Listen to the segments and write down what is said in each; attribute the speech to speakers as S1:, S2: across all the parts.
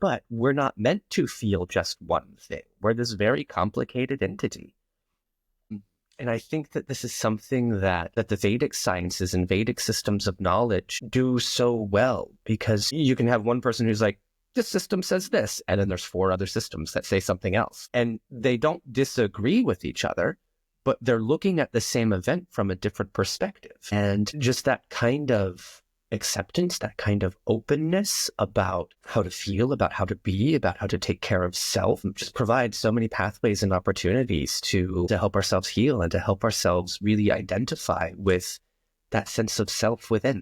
S1: but we're not meant to feel just one thing. We're this very complicated entity. And I think that this is something that the Vedic sciences and Vedic systems of knowledge do so well, because you can have one person who's like, this system says this, and then there's 4 other systems that say something else. And they don't disagree with each other, but they're looking at the same event from a different perspective. And just that kind of acceptance, that kind of openness about how to feel, about how to be, about how to take care of self, just provides so many pathways and opportunities to help ourselves heal and to help ourselves really identify with that sense of self within.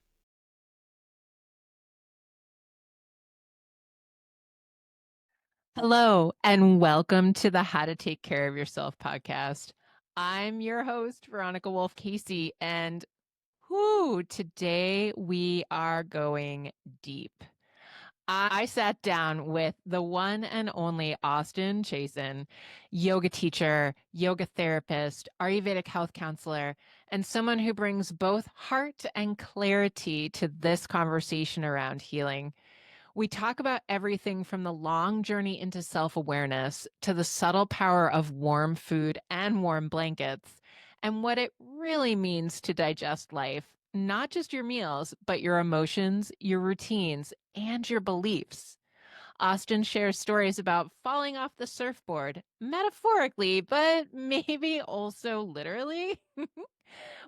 S2: Hello, and welcome to the How to Take Care of Yourself podcast. I'm your host, Veronica Wolff-Casey, and today we are going deep. I sat down with the one and only Austin Chason, yoga teacher, yoga therapist, Ayurvedic health counselor, and someone who brings both heart and clarity to this conversation around healing. We talk about everything from the long journey into self-awareness to the subtle power of warm food and warm blankets, and what it really means to digest life, not just your meals, but your emotions, your routines, and your beliefs. Austin shares stories about falling off the surfboard, metaphorically, but maybe also literally,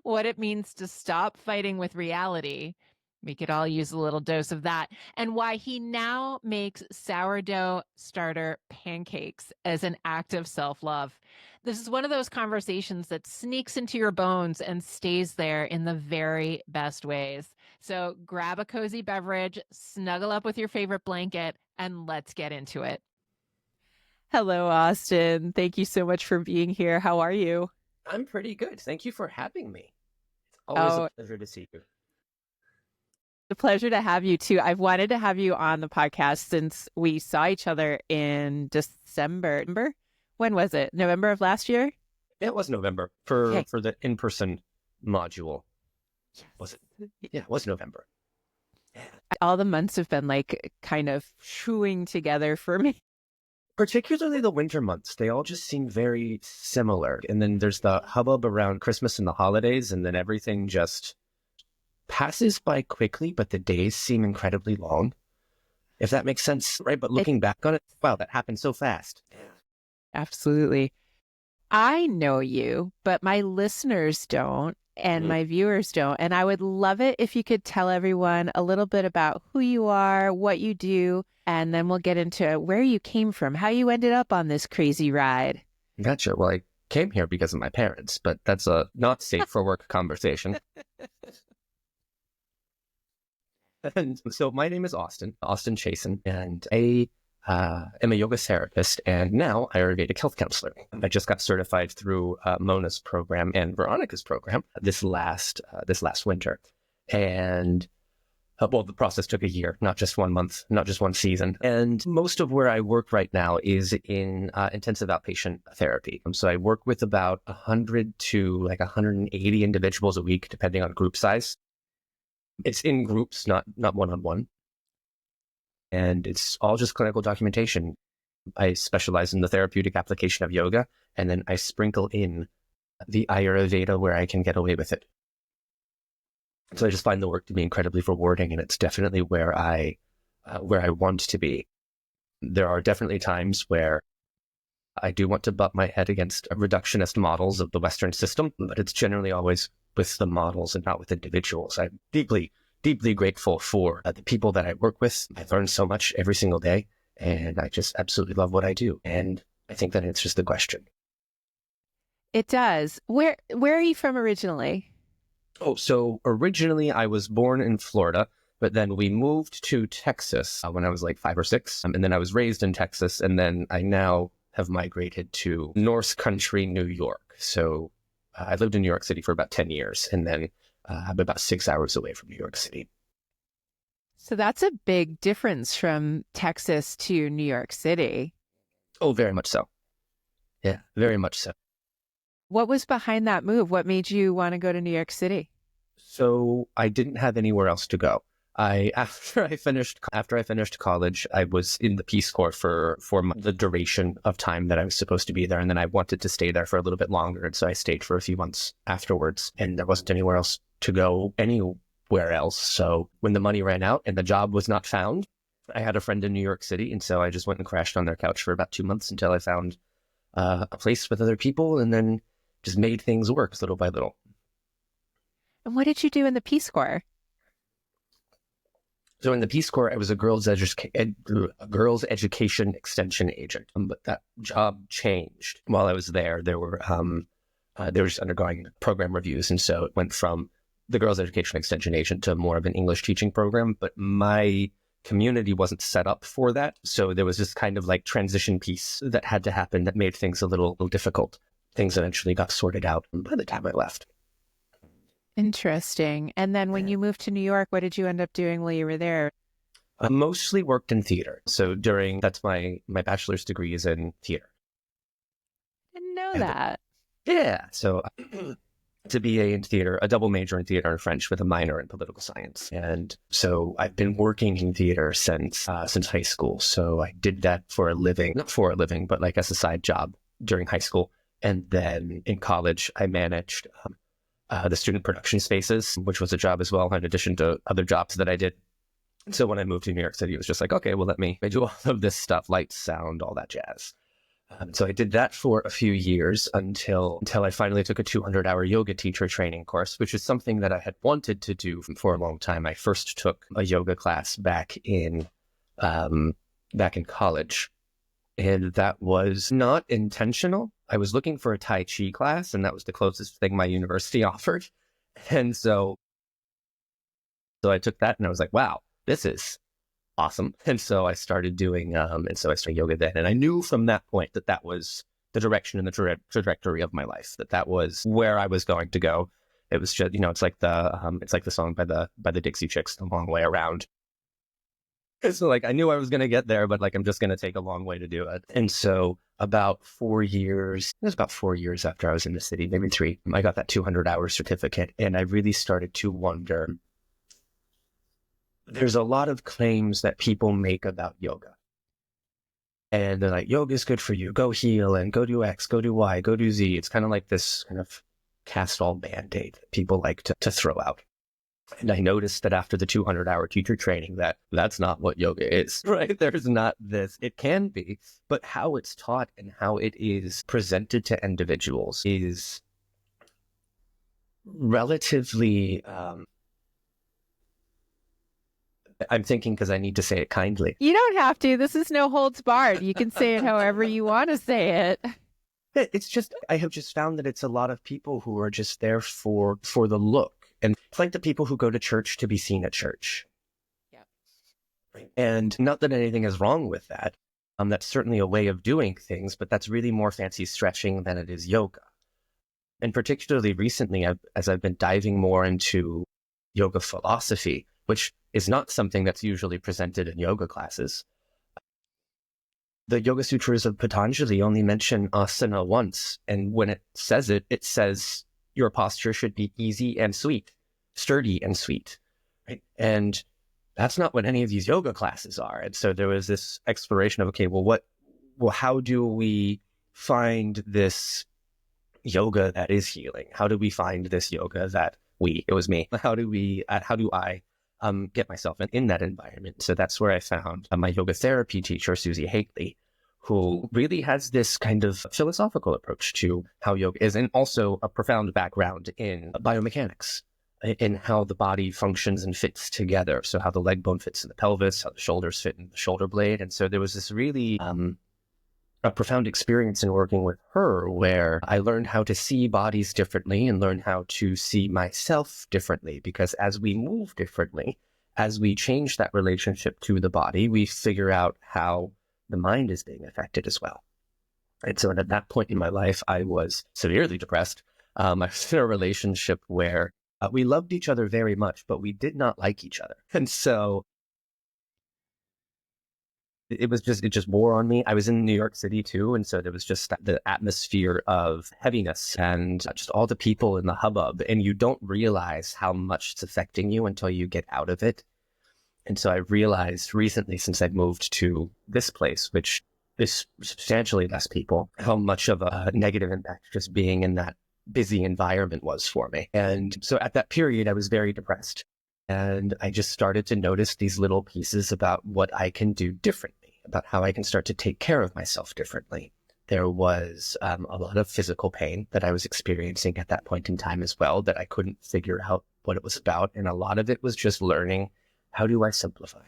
S2: what it means to stop fighting with reality. We could all use a little dose of that. And why he now makes sourdough starter pancakes as an act of self-love. This is one of those conversations that sneaks into your bones and stays there in the very best ways. So grab a cozy beverage, snuggle up with your favorite blanket, and let's get into it. Hello, Austin. Thank you so much for being here. How are you?
S1: I'm pretty good. Thank you for having me. It's always a pleasure to see you.
S2: A pleasure to have you too. I've wanted to have you on the podcast since we saw each other in December. When was it? November of last year?
S1: It was November for the in-person module.
S2: Yes.
S1: Was it? Yeah, it was November.
S2: All the months have been like kind of chewing together for me.
S1: Particularly the winter months. They all just seem very similar. And then there's the hubbub around Christmas and the holidays, and then everything just passes by quickly, but the days seem incredibly long, if that makes sense, right? But looking back on it, wow, that happened so fast.
S2: Absolutely. I know you, but my listeners don't, and my viewers don't. And I would love it if you could tell everyone a little bit about who you are, what you do, and then we'll get into where you came from, how you ended up on this crazy ride.
S1: Gotcha. Well, I came here because of my parents, but that's a not safe for work conversation. And so my name is Austin Chason, and I am a yoga therapist and now Ayurvedic health counselor. I just got certified through Mona's program and Veronica's program this last winter. And well, the process took a year, not just 1 month, not just one season. And most of where I work right now is in intensive outpatient therapy. So I work with about 100 to like 180 individuals a week, depending on group size. It's in groups, not one-on-one. And it's all just clinical documentation. I specialize in the therapeutic application of yoga, and then I sprinkle in the Ayurveda where I can get away with it. So I just find the work to be incredibly rewarding, and it's definitely where I want to be. There are definitely times where I do want to butt my head against reductionist models of the Western system, but it's generally always with the models and not with individuals. I'm deeply, deeply grateful for the people that I work with. I learn so much every single day, and I just absolutely love what I do. And I think that answers the question.
S2: It does. Where are you from originally?
S1: Oh, so originally I was born in Florida, but then we moved to Texas when I was like 5 or 6. And then I was raised in Texas, and then I now have migrated to North Country, New York. So I lived in New York City for about 10 years, and then I'm about 6 hours away from New York City.
S2: So that's a big difference from Texas to New York City.
S1: Oh, very much so. Yeah, very much so.
S2: What was behind that move? What made you want to go to New York City?
S1: So I didn't have anywhere else to go. After I finished college, I was in the Peace Corps for the duration of time that I was supposed to be there, and then I wanted to stay there for a little bit longer, and so I stayed for a few months afterwards, and there wasn't anywhere else to go anywhere else. So when the money ran out and the job was not found, I had a friend in New York City, and so I just went and crashed on their couch for about 2 months until I found a place with other people, and then just made things work little by little.
S2: And what did you do in the Peace Corps?
S1: So in the Peace Corps, I was a girls' education extension agent. But that job changed while I was there. They were just undergoing program reviews, and so it went from the girls' education extension agent to more of an English teaching program. But my community wasn't set up for that, so there was this kind of like transition piece that had to happen that made things a little difficult. Things eventually got sorted out by the time I left.
S2: Interesting. And then when you moved to New York, what did you end up doing while you were there?
S1: I mostly worked in theater. So that's my bachelor's degree is in theater.
S2: Didn't know that.
S1: Yeah. So it's a BA in theater, a double major in theater and French with a minor in political science. And so I've been working in theater since high school. So I did that for a living, not for a living, but like as a side job during high school. And then in college, I managed the student production spaces, which was a job as well, in addition to other jobs that I did. And so when I moved to New York City, it was just like, okay, well, let me do all of this stuff, lights, sound, all that jazz. So I did that for a few years until I finally took a 200-hour yoga teacher training course, which is something that I had wanted to do for a long time. I first took a yoga class back in college, and that was not intentional. I was looking for a Tai Chi class, and that was the closest thing my university offered. And so I took that, and I was like, wow, this is awesome. And so I started doing, yoga then. And I knew from that point that was the direction and the trajectory of my life, that was where I was going to go. It was just, it's like the song by the Dixie Chicks, The Long Way Around. So like, I knew I was going to get there, but like, I'm just going to take a long way to do it. And so about 4 years, it was about 4 years after I was in the city, maybe 3, I got that 200-hour certificate. And I really started to wonder, there's a lot of claims that people make about yoga. And they're like, yoga is good for you. Go heal and go do X, go do Y, go do Z. It's kind of like this kind of cast all band-aid that people like to throw out. And I noticed that after the 200-hour teacher training that's not what yoga is, right? There's not this. It can be, but how it's taught and how it is presented to individuals is relatively... I'm thinking because I need to say it kindly.
S2: You don't have to. This is no holds barred. You can say it however you want to say it.
S1: It's just, I have just found that it's a lot of people who are just there for the look. And it's like the people who go to church to be seen at church. Yeah. And not that anything is wrong with that. That's certainly a way of doing things, but that's really more fancy stretching than it is yoga. And particularly recently, as I've been diving more into yoga philosophy, which is not something that's usually presented in yoga classes. The Yoga Sutras of Patanjali only mention asana once, and when it says your posture should be easy and sweet, sturdy and sweet, right? And that's not what any of these yoga classes are. And so there was this exploration of, okay, how do we find this yoga that is healing? How do we find this yoga that it was me? How do I get myself in that environment? So that's where I found my yoga therapy teacher, Susie Hakely, who really has this kind of philosophical approach to how yoga is, and also a profound background in biomechanics, in how the body functions and fits together. So how the leg bone fits in the pelvis, how the shoulders fit in the shoulder blade. And so there was this really a profound experience in working with her where I learned how to see bodies differently and learn how to see myself differently, because as we move differently, as we change that relationship to the body, we figure out how the mind is being affected as well. And so at that point in my life, I was severely depressed. I was in a relationship where we loved each other very much, but we did not like each other. And so it just wore on me. I was in New York City too. And so there was just the atmosphere of heaviness and just all the people in the hubbub. And you don't realize how much it's affecting you until you get out of it. And so I realized recently, since I've moved to this place, which is substantially less people, how much of a negative impact just being in that busy environment was for me. And so at that period, I was very depressed. And I just started to notice these little pieces about what I can do differently, about how I can start to take care of myself differently. There was a lot of physical pain that I was experiencing at that point in time as well, that I couldn't figure out what it was about. And a lot of it was just learning, how do I simplify?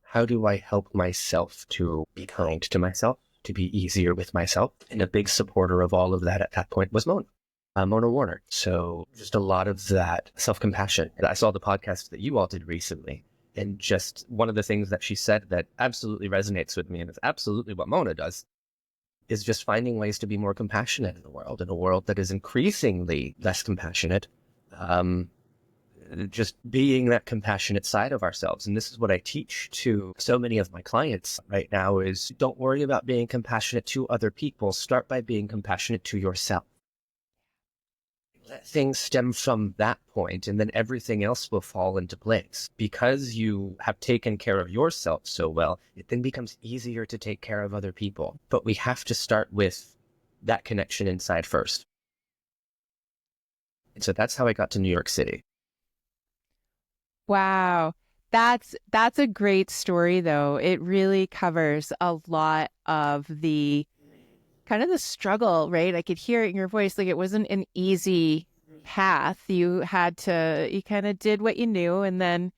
S1: How do I help myself to be kind to myself, to be easier with myself? And a big supporter of all of that at that point was Mona Warner. So just a lot of that self-compassion. And I saw the podcast that you all did recently. And just one of the things that she said that absolutely resonates with me, and it's absolutely what Mona does, is just finding ways to be more compassionate in a world that is increasingly less compassionate. Just being that compassionate side of ourselves. And this is what I teach to so many of my clients right now is, don't worry about being compassionate to other people. Start by being compassionate to yourself. Let things stem from that point, and then everything else will fall into place. Because you have taken care of yourself so well, it then becomes easier to take care of other people. But we have to start with that connection inside first. And so that's how I got to New York City.
S2: Wow. That's a great story, though. It really covers a lot of the kind of the struggle, right? I could hear it in your voice. Like, it wasn't an easy path. You kind of did what you knew, and then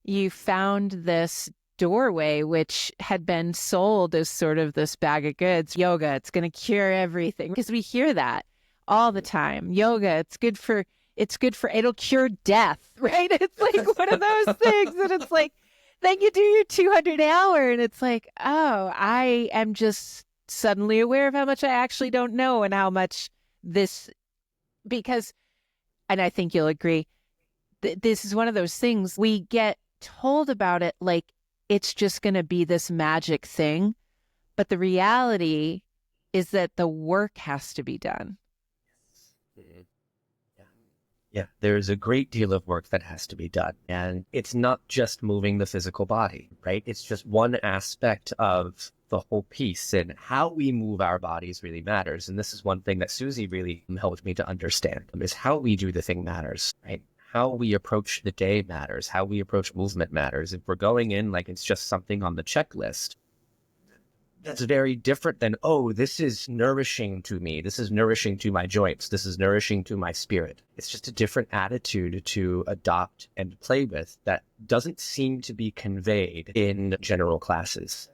S2: you found this doorway, which had been sold as sort of this bag of goods. Yoga, it's going to cure everything. Because we hear that all the time. Yoga, it'll cure death, right? It's like one of those things. And it's like, then you do your 200 hour and it's like, oh, I am just suddenly aware of how much I actually don't know, and how much because, and I think you'll agree, this is one of those things we get told about it like it's just going to be this magic thing. But the reality is that the work has to be done.
S1: Yeah, there's a great deal of work that has to be done. And it's not just moving the physical body, right? It's just one aspect of the whole piece, and how we move our bodies really matters. And this is one thing that Susie really helped me to understand, is how we do the thing matters, right? How we approach the day matters. How we approach movement matters. If we're going in like it's just something on the checklist, that's very different than, oh, this is nourishing to me. This is nourishing to my joints. This is nourishing to my spirit. It's just a different attitude to adopt and play with that doesn't seem to be conveyed in general classes.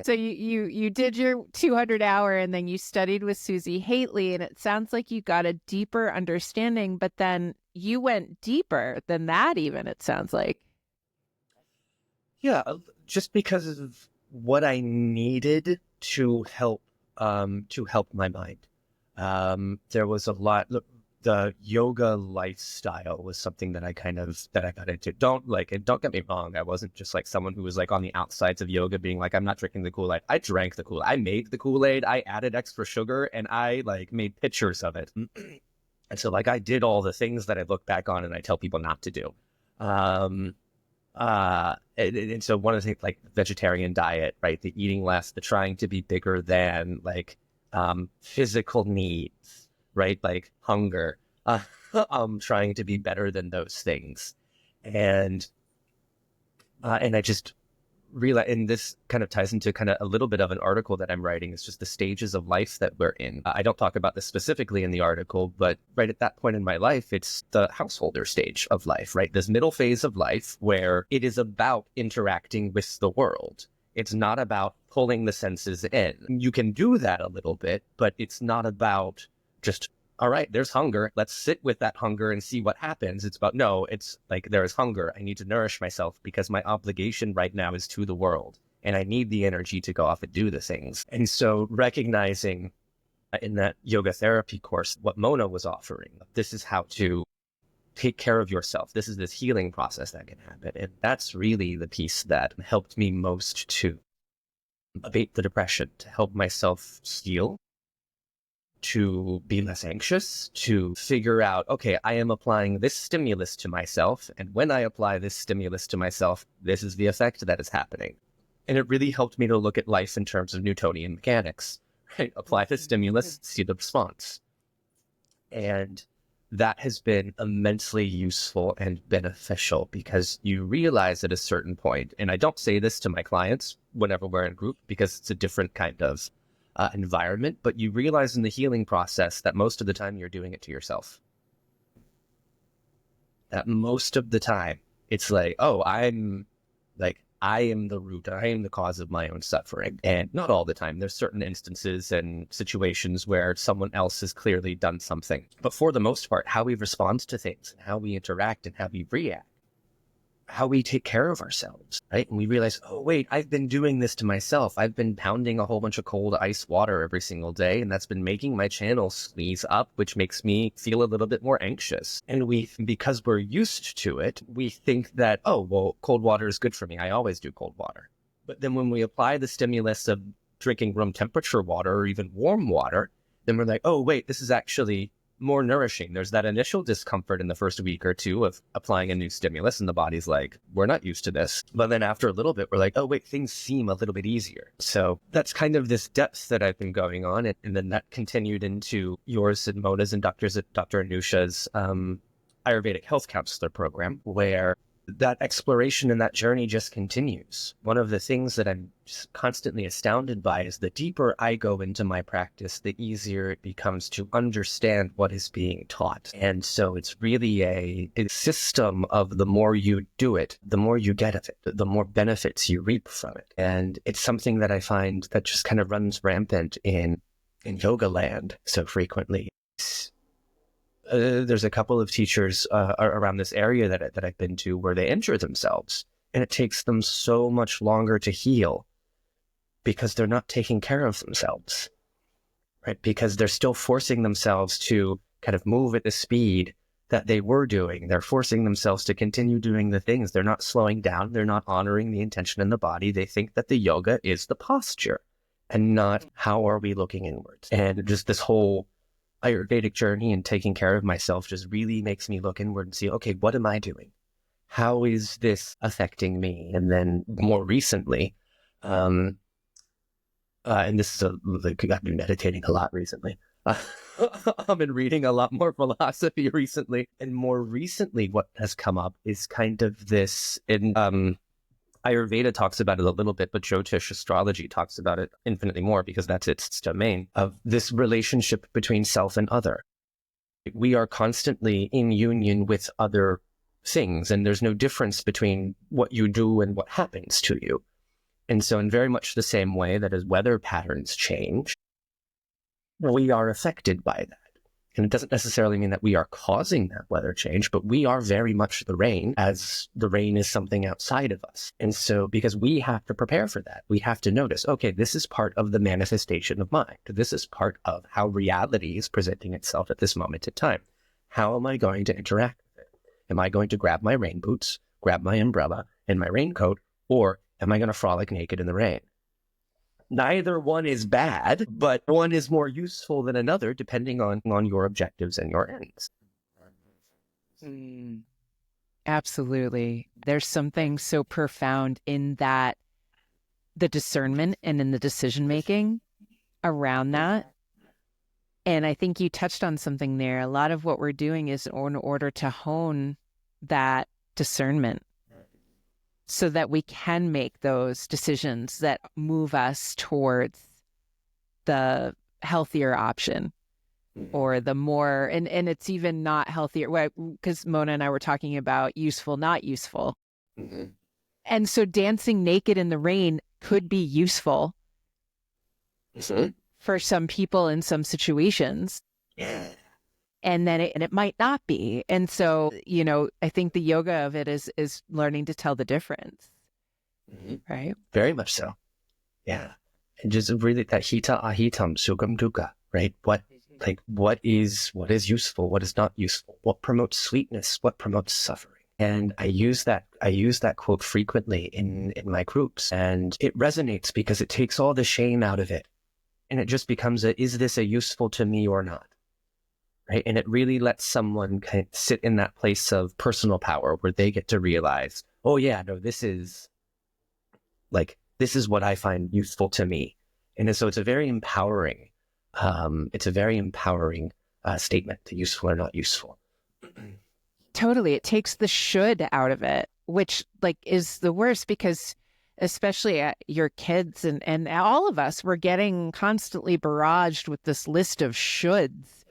S2: So you did your 200 hour, and then you studied with Susie Haitley, and it sounds like you got a deeper understanding, but then you went deeper than that even, it sounds like.
S1: Yeah, just because of what I needed to help my mind. There was a lot. Look, the yoga lifestyle was something that I got into. Don't get me wrong. I wasn't just like someone who was like on the outsides of yoga being like, I'm not drinking the Kool-Aid. I drank the Kool-Aid. I made the Kool-Aid. I added extra sugar, and I like made pictures of it. And so like I did all the things that I look back on and I tell people not to do. And so one of the things, like vegetarian diet, right? The eating less, the trying to be bigger than, like physical needs, right? Like hunger, trying to be better than those things. And I just realize, and this kind of ties into kind of a little bit of an article that I'm writing. It's just the stages of life that we're in. I don't talk about this specifically in the article, but right at that point in my life, it's the householder stage of life, right? This middle phase of life where it is about interacting with the world. It's not about pulling the senses in. You can do that a little bit, but it's not about just, all right, there's hunger. Let's sit with that hunger and see what happens. It's about, no, it's like, there's hunger. I need to nourish myself because my obligation right now is to the world. And I need the energy to go off and do the things. And so recognizing in that yoga therapy course, what Mona was offering, this is how to take care of yourself. This is this healing process that can happen. And that's really the piece that helped me most to abate the depression, to help myself heal. to be less anxious, to figure out, okay, I am applying this stimulus to myself, and when I apply this stimulus to myself, this is the effect that is happening. And it really helped me to look at life in terms of Newtonian mechanics, right? Apply the stimulus, see the response. And that has been immensely useful and beneficial, because you realize at a certain point, and I don't say this to my clients whenever we're in group because it's a different kind of environment, but you realize in the healing process that most of the time you're doing it to yourself. That most of the time it's like, oh, I am the root, I am the cause of my own suffering. And not all the time. There's certain instances and situations where someone else has clearly done something. But for the most part, how we respond to things, and how we interact and how we react, how we take care of ourselves, right? And we realize, oh, wait, I've been doing this to myself. I've been pounding a whole bunch of cold ice water every single day, and that's been making my channel squeeze up, which makes me feel a little bit more anxious. And because we're used to it, we think that, oh, well, cold water is good for me. I always do cold water. But then when we apply the stimulus of drinking room temperature water or even warm water, then we're like, oh, wait, this is actually more nourishing. There's that initial discomfort in the first week or two of applying a new stimulus, and the body's like, we're not used to this. But then after a little bit, we're like, oh wait, things seem a little bit easier. So that's kind of this depth that I've been going on. And then that continued into yours and Mona's and Dr. Anusha's Ayurvedic health counselor program, where that exploration and that journey just continues. One of the things that I'm just constantly astounded by is the deeper I go into my practice, the easier it becomes to understand what is being taught. And so it's really a system of the more you do it, the more you get of it, the more benefits you reap from it. And it's something that I find that just kind of runs rampant in yoga land so frequently. There's a couple of teachers around this area that I've been to where they injure themselves, and it takes them so much longer to heal because they're not taking care of themselves, right? Because they're still forcing themselves to kind of move at the speed that they were doing. They're forcing themselves to continue doing the things. They're not slowing down. They're not honoring the intention in the body. They think that the yoga is the posture and not how are we looking inwards. And just this whole Ayurvedic journey and taking care of myself just really makes me look inward and see, okay, what am I doing? How is this affecting me? And then more recently, and this is I've been meditating a lot recently. I've been reading a lot more philosophy recently. And more recently, what has come up is kind of this, Ayurveda talks about it a little bit, but Jyotish astrology talks about it infinitely more because that's its domain, of this relationship between self and other. We are constantly in union with other things, and there's no difference between what you do and what happens to you. And so in very much the same way that as weather patterns change, we are affected by that. And it doesn't necessarily mean that we are causing that weather change, but we are very much the rain, as the rain is something outside of us. And so because we have to prepare for that, we have to notice, okay, this is part of the manifestation of mind. This is part of how reality is presenting itself at this moment in time. How am I going to interact with it? Am I going to grab my rain boots, grab my umbrella and my raincoat, or am I going to frolic naked in the rain? Neither one is bad, but one is more useful than another depending on your objectives and your ends.
S2: Absolutely. There's something so profound in that, the discernment and in the decision-making around that. And I think you touched on something there. A lot of what we're doing is in order to hone that discernment, so that we can make those decisions that move us towards the healthier option, or the more, and it's even not healthier, because Mona and I were talking about useful, not useful. Mm-hmm. And so dancing naked in the rain could be useful for some people in some situations. Yeah. And then it might not be. And so, I think the yoga of it is learning to tell the difference. Right?
S1: Very much so. Yeah. And just really that hita ahitam sukam dukkha, right? What is useful? What is not useful? What promotes sweetness? What promotes suffering? And I use that quote frequently in my groups, and it resonates because it takes all the shame out of it. And it just becomes is this a useful to me or not? Right? And it really lets someone kind of sit in that place of personal power where they get to realize, oh yeah, no, this is what I find useful to me. And so it's a very empowering, statement to useful or not useful.
S2: Totally. It takes the should out of it, which like is the worst because especially your kids and all of us, we're getting constantly barraged with this list of shoulds.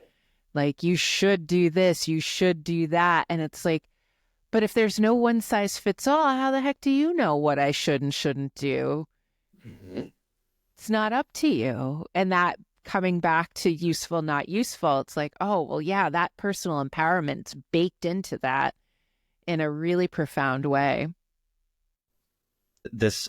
S2: Like you should do this, you should do that. And it's like, but if there's no one size fits all, how the heck do you know what I should and shouldn't do? Mm-hmm. It's not up to you. And that coming back to useful, not useful, it's like, oh, well, yeah, that personal empowerment's baked into that in a really profound way.
S1: This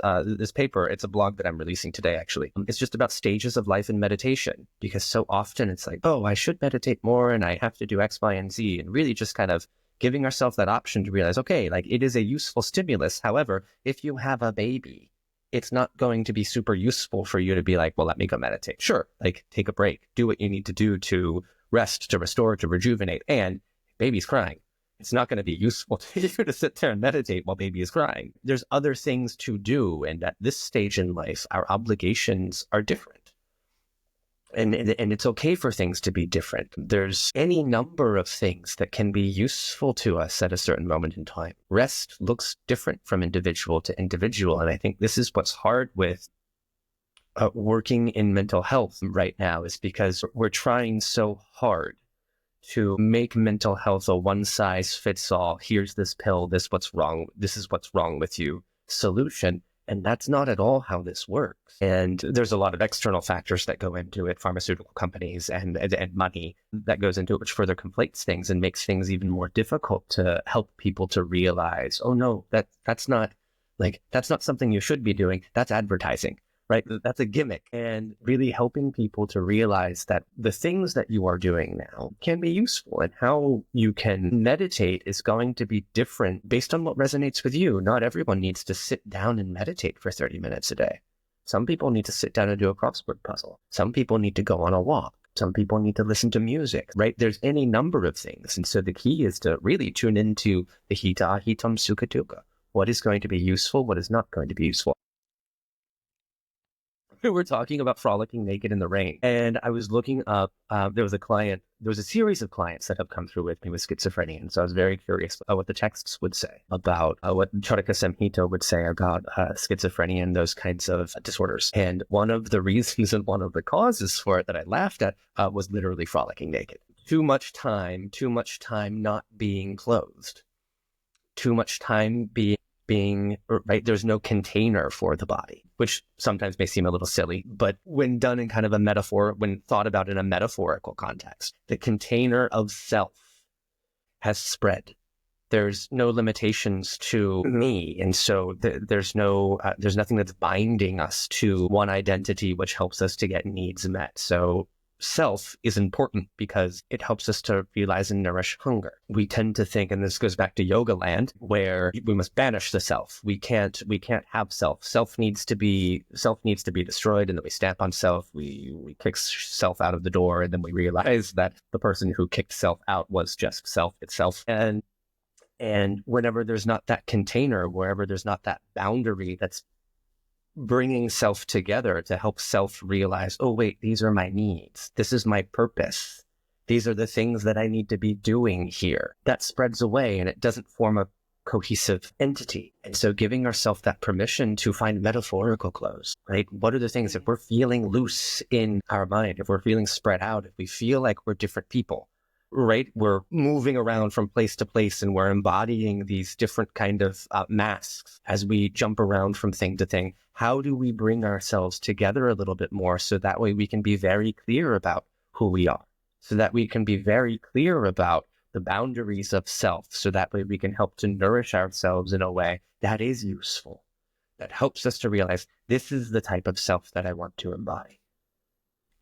S1: paper, it's a blog that I'm releasing today, actually. It's just about stages of life in meditation, because so often it's like, oh, I should meditate more and I have to do X, Y, and Z, and really just kind of giving ourselves that option to realize, okay, like it is a useful stimulus. However, if you have a baby, it's not going to be super useful for you to be like, well, let me go meditate. Sure, like take a break, do what you need to do to rest, to restore, to rejuvenate. And baby's crying. It's not going to be useful to you to sit there and meditate while baby is crying. There's other things to do. And at this stage in life, our obligations are different. And it's okay for things to be different. There's any number of things that can be useful to us at a certain moment in time. Rest looks different from individual to individual. And I think this is what's hard with working in mental health right now, is because we're trying so hard to make mental health a one-size-fits-all, here's this pill, this is what's wrong with you solution. And that's not at all how this works. And there's a lot of external factors that go into it, pharmaceutical companies and money that goes into it, which further conflates things and makes things even more difficult to help people to realize, oh no, that's not something you should be doing. That's advertising, right? That's a gimmick. And really helping people to realize that the things that you are doing now can be useful, and how you can meditate is going to be different based on what resonates with you. Not everyone needs to sit down and meditate for 30 minutes a day. Some people need to sit down and do a crossword puzzle. Some people need to go on a walk. Some people need to listen to music, right? There's any number of things. And so the key is to really tune into the hita, hitam, sukha, dukkha. What is going to be useful? What is not going to be useful? We're talking about frolicking naked in the rain. And I was looking up, there was a series of clients that have come through with me with schizophrenia. And so I was very curious what the texts would say about what Charaka Samhita would say about schizophrenia and those kinds of disorders. And one of the reasons and one of the causes for it that I laughed at was literally frolicking naked. Too much time not being clothed. Too much time being right, there's no container for the body, which sometimes may seem a little silly, but when done in kind of a metaphor, when thought about in a metaphorical context, the container of self has spread. There's no limitations to me. And so there's nothing that's binding us to one identity, which helps us to get needs met. So self is important because it helps us to realize and nourish hunger. We tend to think, and this goes back to yoga land, where we must banish the self. We can't have self. Self needs to be destroyed, and then we stamp on self. We kick self out of the door, and then we realize that the person who kicked self out was just self itself. And whenever there's not that container, wherever there's not that boundary that's bringing self together to help self realize, oh, wait, these are my needs. This is my purpose. These are the things that I need to be doing here. That spreads away and it doesn't form a cohesive entity. And so giving ourselves that permission to find metaphorical clothes, right? What are the things, if we're feeling loose in our mind, if we're feeling spread out, if we feel like we're different people, right? We're moving around from place to place and we're embodying these different kind of masks as we jump around from thing to thing. How do we bring ourselves together a little bit more so that way we can be very clear about who we are, so that we can be very clear about the boundaries of self, so that way we can help to nourish ourselves in a way that is useful, that helps us to realize this is the type of self that I want to embody.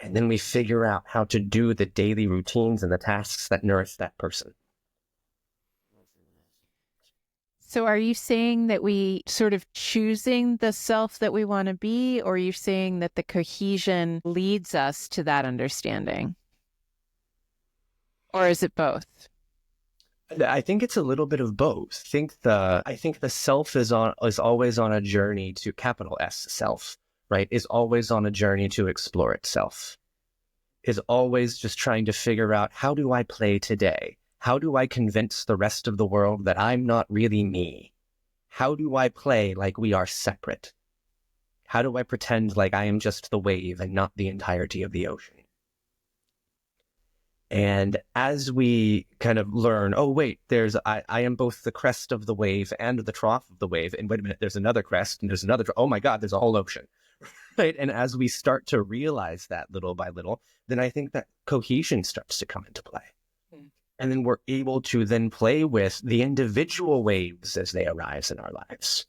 S1: And then we figure out how to do the daily routines and the tasks that nourish that person.
S2: So are you saying that we sort of choosing the self that we want to be, or are you saying that the cohesion leads us to that understanding? Or is it both?
S1: I think it's a little bit of both. I think the self is always on a journey to capital S self, right? Is always on a journey to explore itself. Is always just trying to figure out, how do I play today? How do I convince the rest of the world that I'm not really me? How do I play like we are separate? How do I pretend like I am just the wave and not the entirety of the ocean? And as we kind of learn, oh, wait, I am both the crest of the wave and the trough of the wave. And wait a minute, there's another crest and there's another, oh my God, there's a whole ocean. Right? And as we start to realize that little by little, then I think that cohesion starts to come into play. And then we're able to then play with the individual waves as they arise in our lives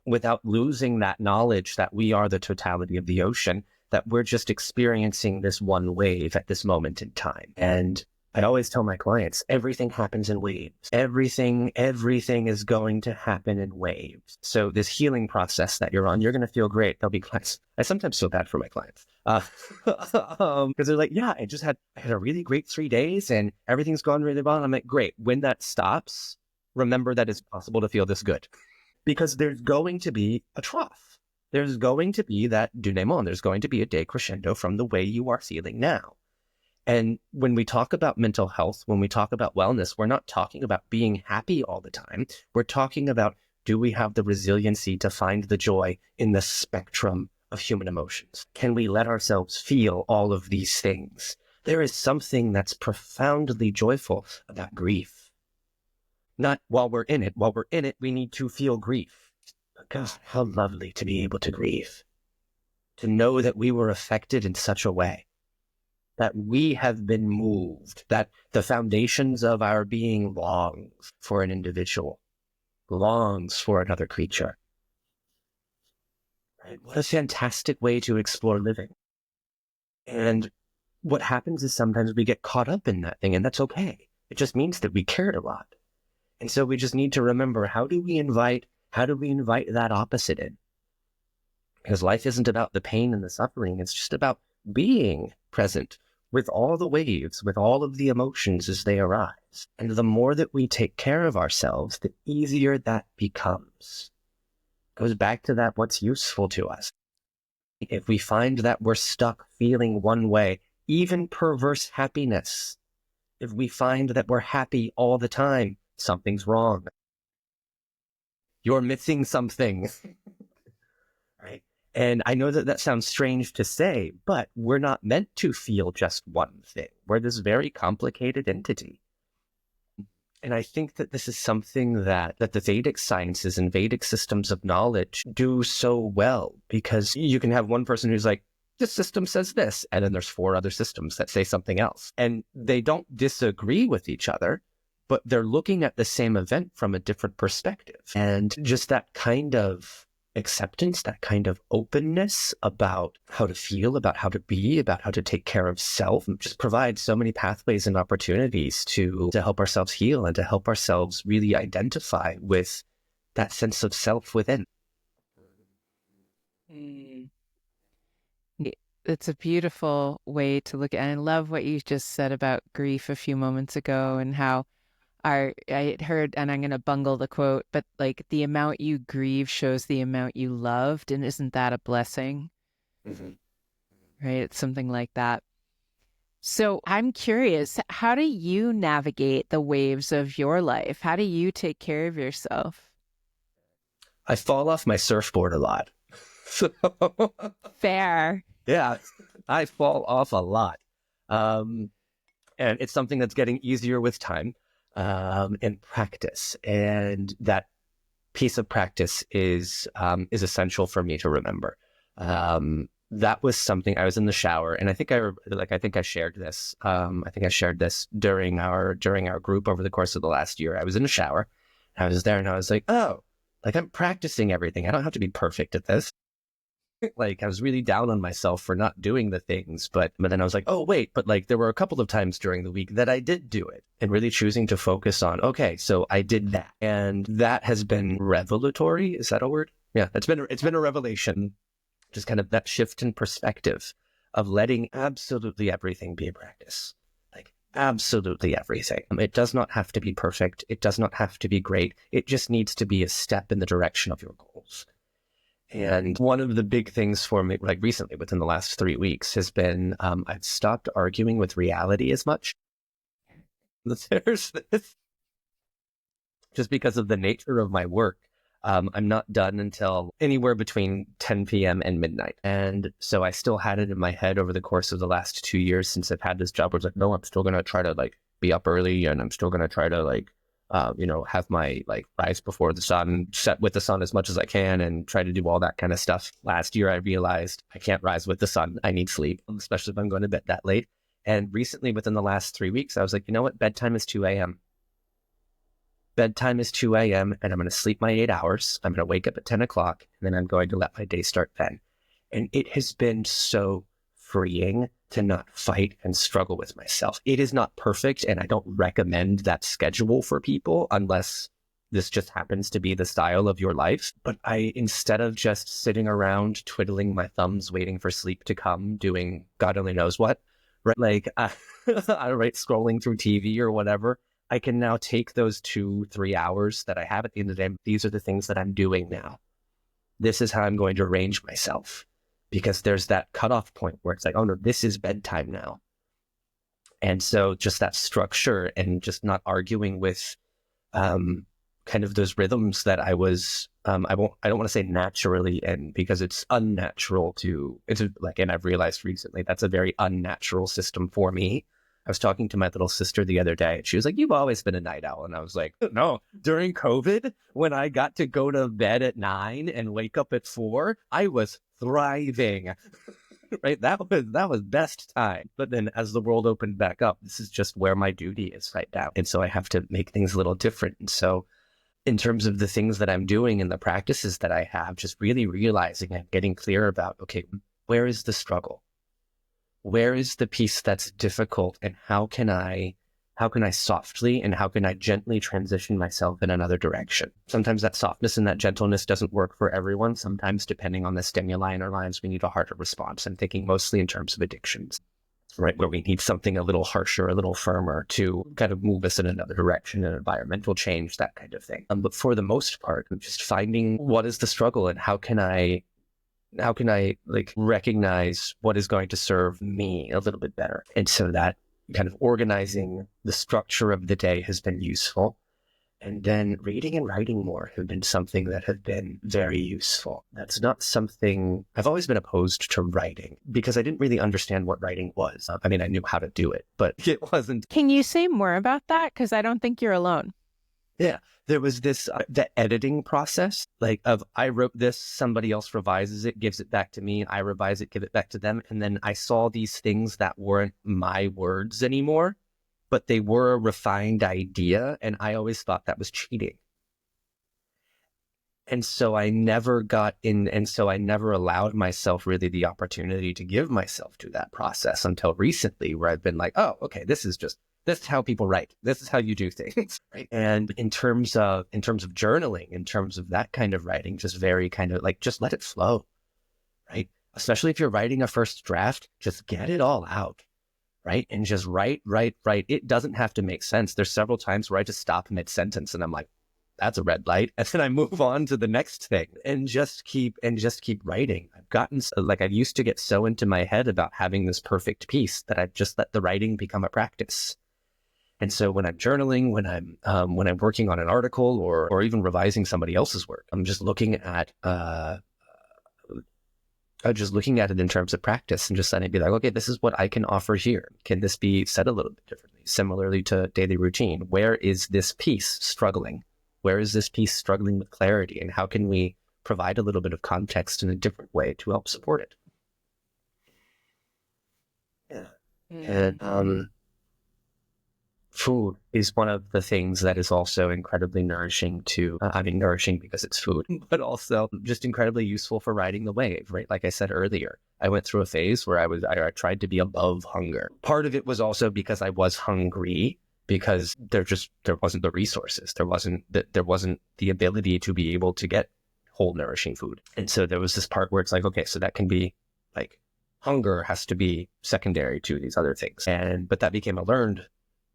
S1: without losing that knowledge that we are the totality of the ocean, that we're just experiencing this one wave at this moment in time. And I always tell my clients, everything happens in waves. Everything is going to happen in waves. So this healing process that you're on, you're going to feel great. They'll be clients. I sometimes feel bad for my clients because they're like, yeah, I had a really great 3 days and everything's gone really well. And I'm like, great. When that stops, remember that it's possible to feel this good, because there's going to be a trough. There's going to be that denouement. There's going to be a decrescendo from the way you are feeling now. And when we talk about mental health, when we talk about wellness, we're not talking about being happy all the time. We're talking about, do we have the resiliency to find the joy in the spectrum of human emotions? Can we let ourselves feel all of these things? There is something that's profoundly joyful about grief. Not while we're in it. While we're in it, we need to feel grief. But God, how lovely to be able to grieve. To know that we were affected in such a way, that we have been moved, that the foundations of our being longs for an individual, longs for another creature. Right? What a fantastic way to explore living. And what happens is sometimes we get caught up in that thing, and that's okay. It just means that we cared a lot. And so we just need to remember, how do we invite that opposite in? Because life isn't about the pain and the suffering. It's just about being present with all the waves, with all of the emotions as they arise. And the more that we take care of ourselves, the easier that becomes. It goes back to that, what's useful to us. If we find that we're stuck feeling one way, even perverse happiness, if we find that we're happy all the time, something's wrong. You're missing something. Right? And I know that that sounds strange to say, but we're not meant to feel just one thing. We're this very complicated entity. And I think that this is something that the Vedic sciences and Vedic systems of knowledge do so well, because you can have one person who's like, this system says this, and then there's 4 other systems that say something else. And they don't disagree with each other, but they're looking at the same event from a different perspective. And just that kind of acceptance, that kind of openness about how to feel, about how to be, about how to take care of self, just provides so many pathways and opportunities to help ourselves heal and to help ourselves really identify with that sense of self within.
S2: It's a beautiful way to look at it. And I love what you just said about grief a few moments ago, and how I heard, and I'm going to bungle the quote, but like, the amount you grieve shows the amount you loved. And isn't that a blessing?
S1: Mm-hmm.
S2: Right? It's something like that. So I'm curious, how do you navigate the waves of your life? How do you take care of yourself?
S1: I fall off my surfboard a lot. So,
S2: Fair.
S1: yeah, I fall off a lot. And it's something that's getting easier with time and practice. And that piece of practice is essential for me to remember. That was something. I was in the shower, and I think I shared this. I think I shared this during our group over the course of the last year. I was in the shower. I was there, and I was like, oh, like, I'm practicing everything. I don't have to be perfect at this. Like I was really down on myself for not doing the things, but then I was like, oh wait, but like there were a couple of times during the week that I did do it, and really choosing to focus on, okay, so I did that. And that has been revelatory. Is that a word? Yeah, it's been a revelation, just kind of that shift in perspective of letting absolutely everything be a practice. Like absolutely everything. It does not have to be perfect. It does not have to be great. It just needs to be a step in the direction of your goals. And one of the big things for me, like recently within the last 3 weeks, has been I've stopped arguing with reality as much. There's this, just because of the nature of my work. I'm not done until anywhere between 10 p.m. and midnight. And so I still had it in my head over the course of the last 2 years since I've had this job where it's like, no, I'm still going to try to like be up early, and I'm still going to try to like, have my like rise before the sun, set with the sun as much as I can, and try to do all that kind of stuff. Last year, I realized I can't rise with the sun. I need sleep, especially if I'm going to bed that late. And recently, within the last 3 weeks, I was like, you know what? Bedtime is 2 a.m. Bedtime is 2 a.m. and I'm going to sleep my 8 hours. I'm going to wake up at 10 o'clock, and then I'm going to let my day start then. And it has been so freeing to not fight and struggle with myself. It is not perfect, and I don't recommend that schedule for people unless this just happens to be the style of your life. But instead of just sitting around twiddling my thumbs, waiting for sleep to come, doing God only knows what, right? Like, scrolling through TV or whatever, I can now take those 2-3 hours that I have at the end of the day. These are the things that I'm doing now. This is how I'm going to arrange myself, because there's that cutoff point where it's like, oh no, this is bedtime now. And so just that structure and just not arguing with kind of those rhythms that I was, I don't want to say naturally, and because it's unnatural and I've realized recently that's a very unnatural system for me. I was talking to my little sister the other day, and she was like, you've always been a night owl. And I was like, no, during COVID, when I got to go to bed at 9 and wake up at 4, I was thriving, right? That was best time. But then as the world opened back up, this is just where my duty is right now. And so I have to make things a little different. And so in terms of the things that I'm doing and the practices that I have, just really realizing and getting clear about, okay, where is the struggle? Where is the piece that's difficult, and how can I softly and how can I gently transition myself in another direction? Sometimes that softness and that gentleness doesn't work for everyone. Sometimes, depending on the stimuli in our lives, we need a harder response. I'm thinking mostly in terms of addictions, right? Where we need something a little harsher, a little firmer to kind of move us in another direction, an environmental change, that kind of thing. But for the most part, just finding what is the struggle and how can I like recognize what is going to serve me a little bit better. And so that kind of organizing the structure of the day has been useful. And then reading and writing more have been something that have been very useful. That's not something I've always been opposed to writing, because I didn't really understand what writing was. I mean, I knew how to do it, but it wasn't.
S2: Can you say more about that? Because I don't think you're alone.
S1: Yeah, there was this, the editing process, like of I wrote this, somebody else revises it, gives it back to me, I revise it, give it back to them. And then I saw these things that weren't my words anymore, but they were a refined idea. And I always thought that was cheating. And so I never got in, and so I never allowed myself really the opportunity to give myself to that process until recently, where I've been like, oh, okay, this is how people write. This is how you do things, right? And in terms of journaling, in terms of that kind of writing, just very kind of like, just let it flow, right? Especially if you're writing a first draft, just get it all out, right? And just write. It doesn't have to make sense. There's several times where I just stop mid-sentence and I'm like, that's a red light. And then I move on to the next thing and just keep writing. I used to get so into my head about having this perfect piece that I've just let the writing become a practice. And so when I'm journaling, when I'm working on an article or even revising somebody else's work, I'm just looking at it in terms of practice and just letting it be like, okay, this is what I can offer here. Can this be said a little bit differently? Similarly to daily routine, where is this piece struggling? Where is this piece struggling with clarity? And how can we provide a little bit of context in a different way to help support it? Yeah. And food is one of the things that is also incredibly nourishing nourishing because it's food, but also just incredibly useful for riding the wave, right? Like I said earlier, I went through a phase where I tried to be above hunger. Part of it was also because I was hungry, because there wasn't the resources. There wasn't the ability to be able to get whole nourishing food. And so there was this part where it's like, okay, so that can be like, hunger has to be secondary to these other things. But that became a learned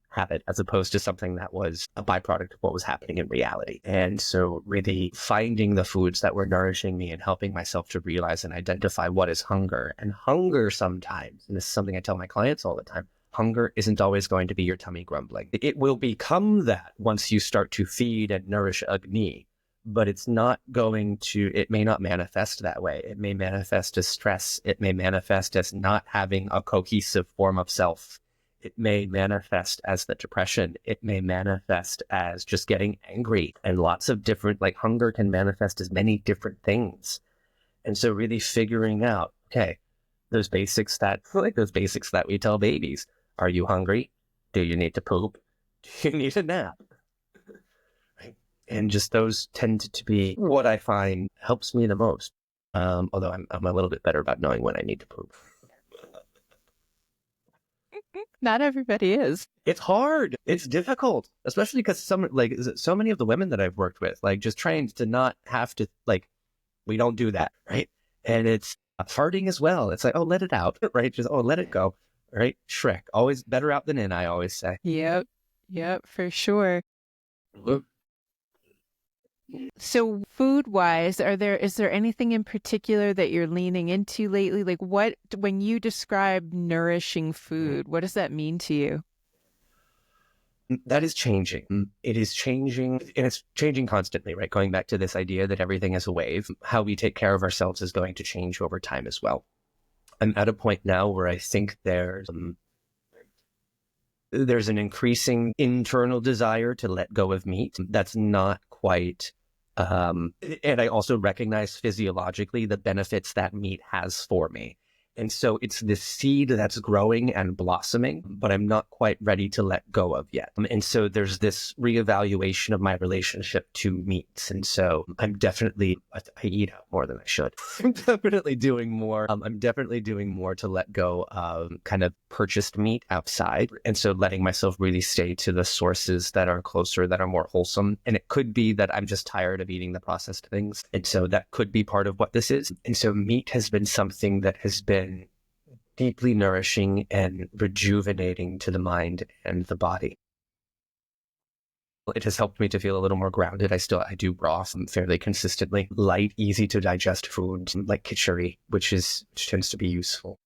S1: habit as opposed to something that was a byproduct of what was happening in reality. And so really finding the foods that were nourishing me and helping myself to realize and identify what is hunger. And hunger sometimes, and this is something I tell my clients all the time, hunger isn't always going to be your tummy grumbling. It will become that once you start to feed and nourish Agni, but it may not manifest that way. It may manifest as stress. It may manifest as not having a cohesive form of self. It may manifest as the depression. It may manifest as just getting angry, and lots of different, like, hunger can manifest as many different things. And so really figuring out, okay, those basics that we tell babies. Are you hungry? Do you need to poop? Do you need a nap? Right? And just those tend to be what I find helps me the most. Although I'm a little bit better about knowing when I need to poop.
S2: Not everybody is.
S1: It's hard. It's difficult, especially because so many of the women that I've worked with, like, just trained to not have to, like, we don't do that, right? And it's farting as well. It's like, oh, let it out, right? Just, oh, let it go, right? Shrek, always better out than in, I always say.
S2: Yep, for sure. So food-wise, is there anything in particular that you're leaning into lately? Like, when you describe nourishing food, what does that mean to you?
S1: That is changing. It is changing, and it's changing constantly, right? Going back to this idea that everything is a wave, how we take care of ourselves is going to change over time as well. I'm at a point now where I think there's an increasing internal desire to let go of meat. That's not quite, and I also recognize physiologically the benefits that meat has for me. And so it's this seed that's growing and blossoming, but I'm not quite ready to let go of yet. And so there's this reevaluation of my relationship to meats. And so I eat out more than I should. I'm definitely doing more. I'm definitely doing more to let go of kind of purchased meat outside. And so letting myself really stay to the sources that are closer, that are more wholesome. And it could be that I'm just tired of eating the processed things. And so that could be part of what this is. And so meat has been something that has been deeply nourishing and rejuvenating to the mind and the body. It has helped me to feel a little more grounded. I do raw fairly consistently. Light, easy to digest food like khichdi, which tends to be useful.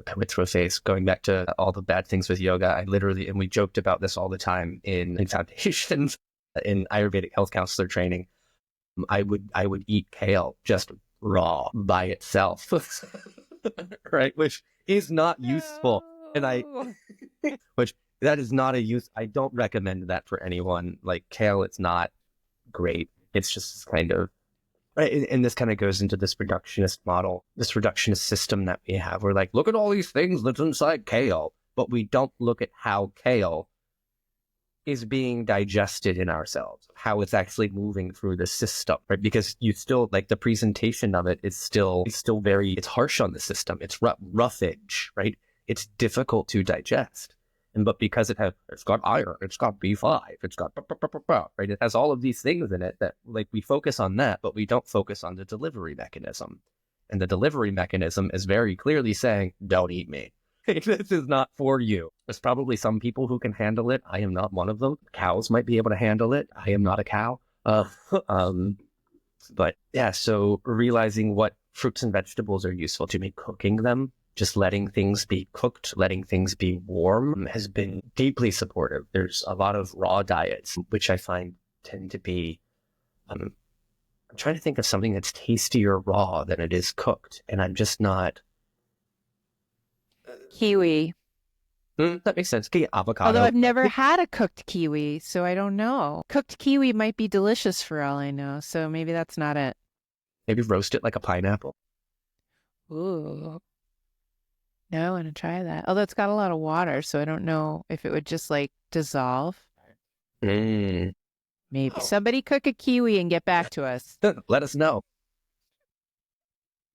S1: I went through a phase going back to all the bad things with yoga. And we joked about this all the time in foundations, in Ayurvedic health counselor training. I would eat kale just raw by itself. Right, which is not useful, and that is not a use. I don't recommend that for anyone. Like kale, it's not great. It's just kind of right, and this kind of goes into this reductionist model, this reductionist system that we have. We're like, look at all these things that's inside kale, but we don't look at how kale is being digested in ourselves, how it's actually moving through the system, right? Because you still, like, the presentation of it is still very, it's harsh on the system. It's roughage, right? It's difficult to digest. But because it's got iron, it's got B5, it's got, right? It has all of these things in it that, like, we focus on that, but we don't focus on the delivery mechanism. And the delivery mechanism is very clearly saying, don't eat meat. This is not for you. There's probably some people who can handle it. I am not one of them. Cows might be able to handle it. I am not a cow. But yeah, so realizing what fruits and vegetables are useful to me, cooking them, just letting things be cooked, letting things be warm has been deeply supportive. There's a lot of raw diets, which I find tend to be, I'm trying to think of something that's tastier raw than it is cooked. And I'm just not.
S2: Kiwi.
S1: That makes sense. Avocado.
S2: Although I've never had a cooked kiwi, so I don't know. Cooked kiwi might be delicious for all I know, so maybe that's not it.
S1: Maybe roast it like a pineapple.
S2: Ooh. No, I want to try that. Although it's got a lot of water, so I don't know if it would just like dissolve.
S1: Mm.
S2: Maybe
S1: Oh.
S2: somebody cook a kiwi and get back to us.
S1: Let us know.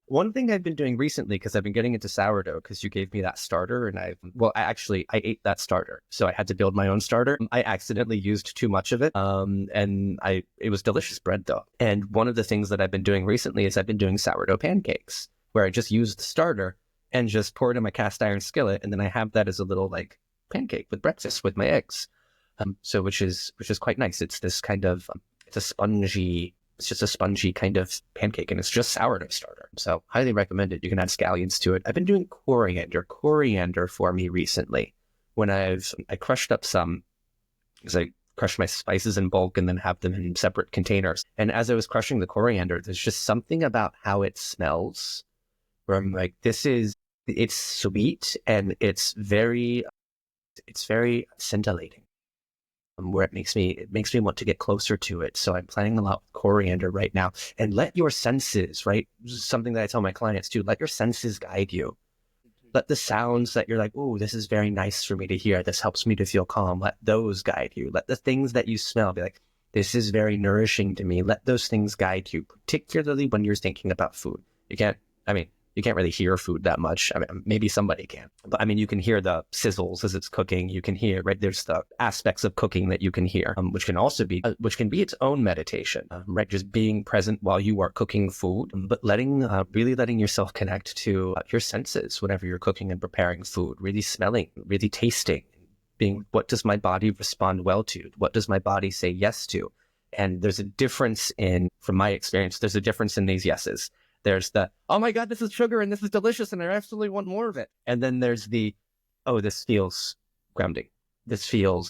S1: One thing I've been doing recently, because I've been getting into sourdough, because you gave me that starter, and I ate that starter, so I had to build my own starter. I accidentally used too much of it, it was delicious bread though. And one of the things that I've been doing recently is I've been doing sourdough pancakes, where I just use the starter and just pour it in my cast iron skillet, and then I have that as a little like pancake with breakfast with my eggs. Which is quite nice. It's this kind of it's just a spongy kind of pancake, and it's just sourdough starter. So highly recommend it. You can add scallions to it. I've been doing coriander for me recently. When I crushed up some, because I crush my spices in bulk and then have them in separate containers. And as I was crushing the coriander, there's just something about how it smells where I'm like, it's sweet and it's very scintillating. Where it makes me want to get closer to it. So I'm planning a lot with coriander right now. And let your senses, right? Something that I tell my clients too, let your senses guide you. Let the sounds that you're like, oh, this is very nice for me to hear. This helps me to feel calm. Let those guide you. Let the things that you smell be like, this is very nourishing to me. Let those things guide you, particularly when you're thinking about food. You can't really hear food that much. I mean, maybe somebody can, but I mean, you can hear the sizzles as it's cooking. You can hear, right? There's the aspects of cooking that you can hear, which can be its own meditation, right? Just being present while you are cooking food, but really letting yourself connect to your senses whenever you're cooking and preparing food, really smelling, really tasting, being, what does my body respond well to? What does my body say yes to? And there's a difference from my experience, there's a difference in these yeses. There's the, oh my God, this is sugar and this is delicious and I absolutely want more of it. And then there's the, oh, this feels grounding. This feels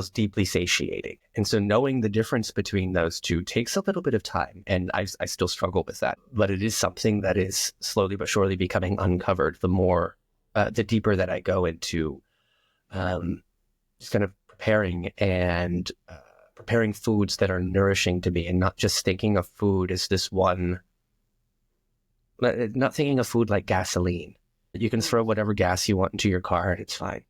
S1: deeply satiating. And so knowing the difference between those two takes a little bit of time. And I still struggle with that. But it is something that is slowly but surely becoming uncovered the deeper that I go into just kind of preparing foods that are nourishing to me, and not just thinking of food as this one. Not thinking of food like gasoline. You can throw whatever gas you want into your car and it's fine.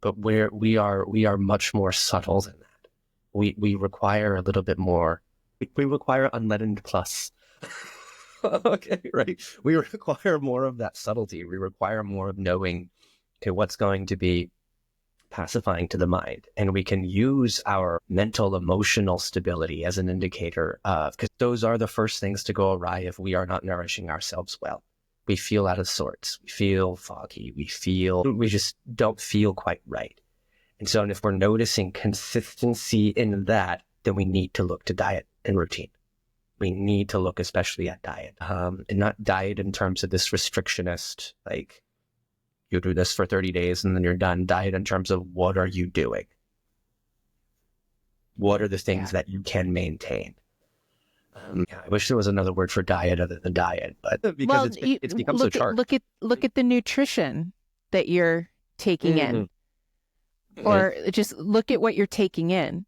S1: But we are much more subtle than that. We require a little bit more. We require unleavened plus. Okay, right? We require more of that subtlety. We require more of knowing, okay, what's going to be pacifying to the mind. And we can use our mental, emotional stability as an indicator of, because those are the first things to go awry if we are not nourishing ourselves well. We feel out of sorts. We feel foggy. We just don't feel quite right. And so if we're noticing consistency in that, then we need to look to diet and routine. We need to look especially at diet, and not diet in terms of this restrictionist, like, you do this for 30 days and then you're done. Diet in terms of, what are you doing? What are the things that you can maintain? I wish there was another word for diet other than diet, but because it's become so charged.
S2: Look at the nutrition that you're taking in, or just look at what you're taking in.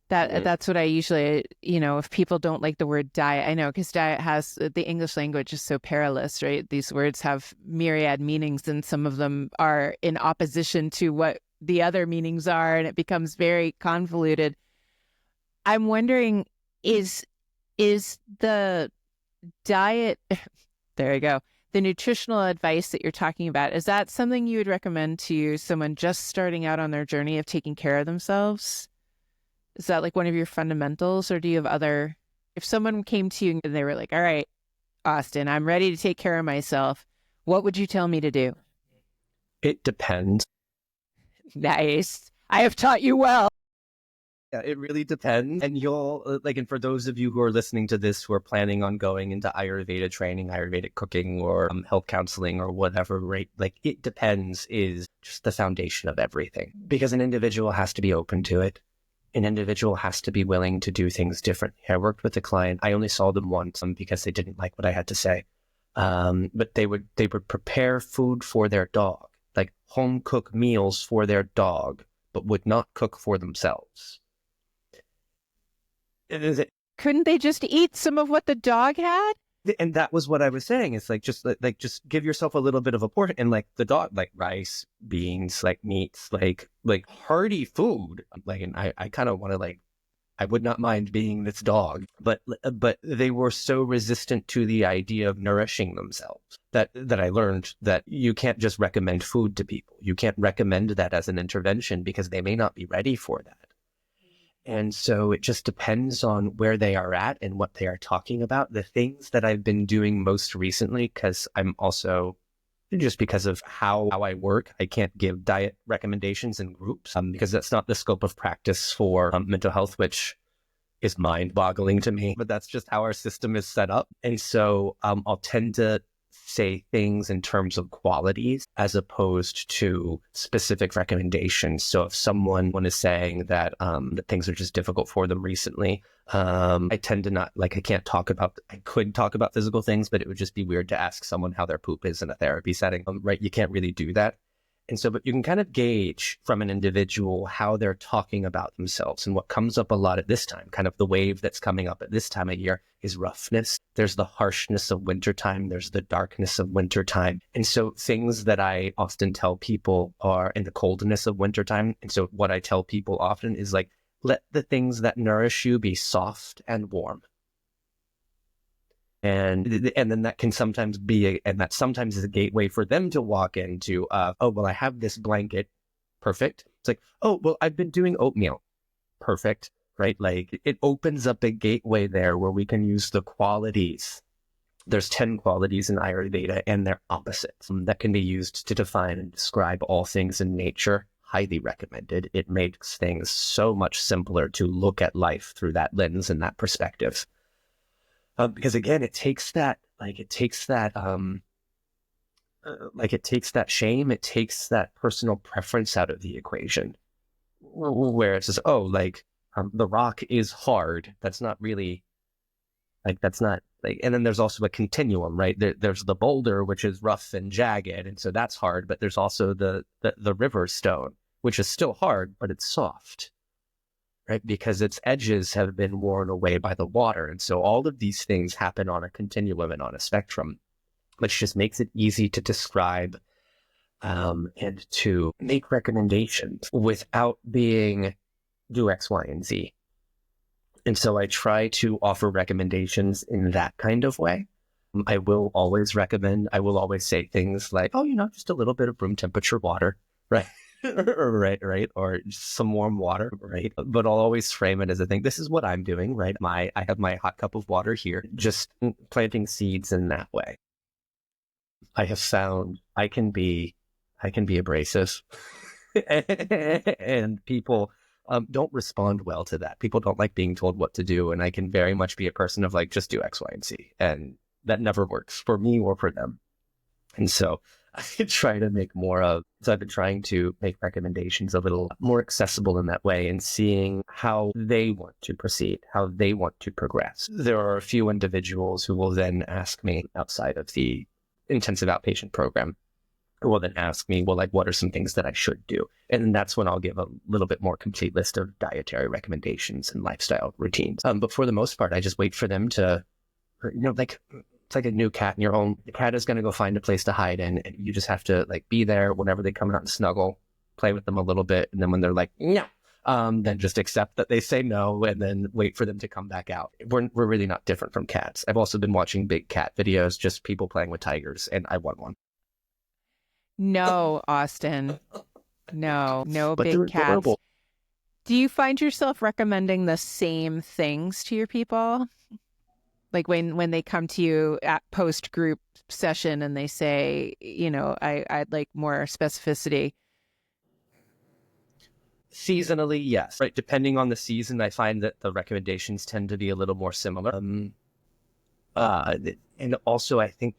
S2: That's what I usually, if people don't like the word diet, I know, because diet has, the English language is so perilous, right? These words have myriad meanings, and some of them are in opposition to what the other meanings are, and it becomes very convoluted. I'm wondering, is the diet, there you go, the nutritional advice that you're talking about, is that something you would recommend to someone just starting out on their journey of taking care of themselves? Is that like one of your fundamentals, or do you have other, if someone came to you and they were like, all right, Austin, I'm ready to take care of myself, what would you tell me to do?
S1: It depends.
S2: Nice. I have taught you well.
S1: Yeah, it really depends. And and for those of you who are listening to this, who are planning on going into Ayurveda training, Ayurvedic cooking, or health counseling or whatever, right? Like, it depends is just the foundation of everything, because an individual has to be open to it. An individual has to be willing to do things differently. I worked with a client. I only saw them once because they didn't like what I had to say. But they would prepare food for their dog, like home cook meals for their dog, but would not cook for themselves.
S2: Couldn't they just eat some of what the dog had?
S1: And that was what I was saying. It's like, just give yourself a little bit of a portion, and like the dog, like rice, beans, like meats, like hearty food. Like, and I kind of want to like, I would not mind being this dog, but they were so resistant to the idea of nourishing themselves that I learned that you can't just recommend food to people. You can't recommend that as an intervention because they may not be ready for that. And so it just depends on where they are at and what they are talking about. The things that I've been doing most recently, because I'm also, just because of how I work, I can't give diet recommendations in groups because that's not the scope of practice for mental health, which is mind-boggling to me. But that's just how our system is set up. And so I'll tend to say things in terms of qualities as opposed to specific recommendations. So if someone is saying that things are just difficult for them recently, I tend to not, like, I could talk about physical things, but it would just be weird to ask someone how their poop is in a therapy setting, right? You can't really do that. And so, but you can kind of gauge from an individual how they're talking about themselves. And what comes up a lot at this time, kind of the wave that's coming up at this time of year, is roughness. There's the harshness of wintertime. There's the darkness of wintertime. And so things that I often tell people are in the coldness of wintertime. And so what I tell people often is like, let the things that nourish you be soft and warm. And then that can sometimes be, and that sometimes is a gateway for them to walk into, oh, well, I have this blanket. Perfect. It's like, oh, well, I've been doing oatmeal. Perfect. Right? Like it opens up a gateway there where we can use the qualities. There's 10 qualities in Ayurveda and their opposites that can be used to define and describe all things in nature. Highly recommended. It makes things so much simpler to look at life through that lens and that perspective. Because again, it takes that shame, it takes that personal preference out of the equation, where it says, oh, like the rock is hard. That's not really that's not like. And then there's also a continuum, right? There's the boulder, which is rough and jagged, and so that's hard. But there's also the river stone, which is still hard, but it's soft. Right? Because its edges have been worn away by the water. And so all of these things happen on a continuum and on a spectrum, which just makes it easy to describe and to make recommendations without being do X, Y, and Z. And so I try to offer recommendations in that kind of way. I will always say things like, oh, just a little bit of room temperature water, right? right, or just some warm water, right? But I'll always frame it as a thing. This is what I'm doing, right? I have my hot cup of water here, just planting seeds in that way. I have found I can be abrasive, and people don't respond well to that. People don't like being told what to do, and I can very much be a person of like, just do X, Y, and Z, and that never works for me or for them. And so I try to make so I've been trying to make recommendations a little more accessible in that way and seeing how they want to proceed, how they want to progress. There are a few individuals who will then ask me outside of the intensive outpatient program, who will then ask me, well, like, what are some things that I should do? And that's when I'll give a little bit more complete list of dietary recommendations and lifestyle routines. But for the most part, I just wait for them to, it's like a new cat in your home. The cat is going to go find a place to hide in, and you just have to like be there whenever they come out and snuggle, play with them a little bit. And then when they're like, no, then just accept that they say no and then wait for them to come back out. We're really not different from cats. I've also been watching big cat videos, just people playing with tigers, and I want one.
S2: No, Austin. No
S1: but
S2: big cats.
S1: Adorable.
S2: Do you find yourself recommending the same things to your people? Like when they come to you at post-group session and they say, I'd like more specificity.
S1: Seasonally, yes. Right. Depending on the season, I find that the recommendations tend to be a little more similar. And also I think